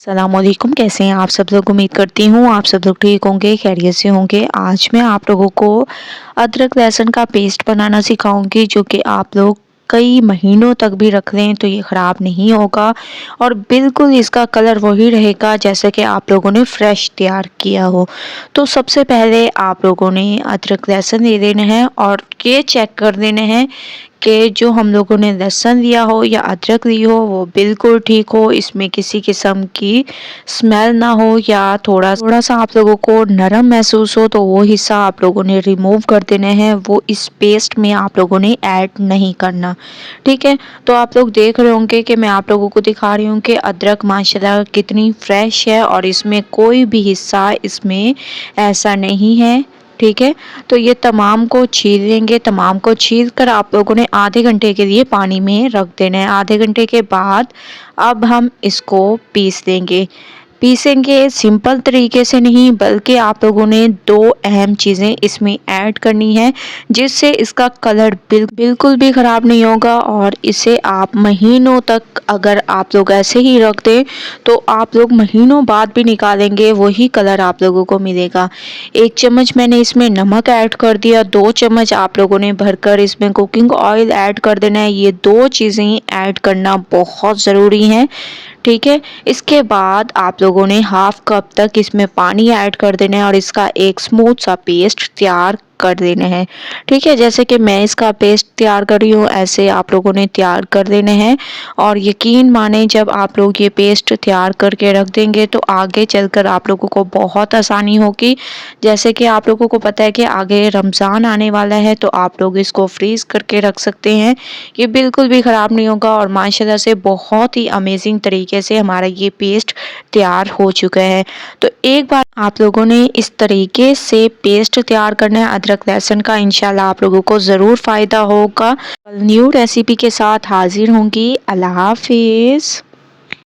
सलामकुम, कैसे हैं आप सब लोग। उम्मीद करती हूँ आप सब लोग ठीक होंगे, खैरियत से होंगे। आज मैं आप लोगों को अदरक लहसुन का पेस्ट बनाना सिखाऊंगी, जो कि आप लोग कई महीनों तक भी रख लें तो ये ख़राब नहीं होगा और बिल्कुल इसका कलर वही रहेगा जैसे कि आप लोगों ने फ्रेश तैयार किया हो। तो सबसे पहले आप लोगों ने अदरक लहसुन ले लेना है और ये चेक कर देना है कि जो हम लोगों ने लहसुन लिया हो या अदरक ली हो वो बिल्कुल ठीक हो, इसमें किसी किस्म की स्मेल ना हो या थोड़ा थोड़ा सा आप लोगों को नरम महसूस हो तो वो हिस्सा आप लोगों ने रिमूव कर देना है, वो इस पेस्ट में आप लोगों ने ऐड नहीं करना। ठीक है, तो आप लोग देख रहे होंगे कि मैं आप लोगों को दिखा रही हूँ कि अदरक माशाल्लाह कितनी फ्रेश है और इसमें कोई भी हिस्सा इसमें ऐसा नहीं है। ठीक है, तो ये तमाम को छील लेंगे। तमाम को छील कर आप लोगों ने आधे घंटे के लिए पानी में रख देना है। आधे घंटे के बाद अब हम इसको पीस देंगे। पीसेंगे सिंपल तरीके से नहीं, बल्कि आप लोगों ने दो अहम चीज़ें इसमें ऐड करनी है जिससे इसका कलर बिल्कुल भी ख़राब नहीं होगा और इसे आप महीनों तक अगर आप लोग ऐसे ही रख दें तो आप लोग महीनों बाद भी निकालेंगे वही कलर आप लोगों को मिलेगा। 1 चम्मच मैंने इसमें नमक ऐड कर दिया। 2 चम्मच आप लोगों ने भरकर इसमें कुकिंग ऑयल ऐड कर देना है। ये दो चीज़ें ऐड करना बहुत ज़रूरी है। ठीक है, इसके बाद आप लोगों ने हाफ कप तक इसमें पानी ऐड कर देना है और इसका एक स्मूथ सा पेस्ट तैयार कर देना है। ठीक है, जैसे कि मैं इसका पेस्ट तैयार कर रही हूँ ऐसे आप लोगों ने तैयार कर देने हैं और यकीन माने जब आप लोग ये पेस्ट तैयार करके रख देंगे तो आगे चलकर आप लोगों को बहुत आसानी होगी। जैसे कि आप लोगों को पता है कि आगे रमज़ान आने वाला है तो आप लोग इसको फ्रीज़ करके रख सकते हैं। ये बिल्कुल भी ख़राब नहीं होगा और माशाल्लाह से बहुत ही अमेजिंग तरीके से हमारा ये पेस्ट तैयार हो चुका है। तो एक बार आप लोगों ने इस तरीके से पेस्ट तैयार करना है अदरक लहसुन का, इंशाल्लाह आप लोगों को ज़रूर फ़ायदा होगा। न्यू रेसिपी के साथ हाजिर होंगी। अल्लाह हाफिज़।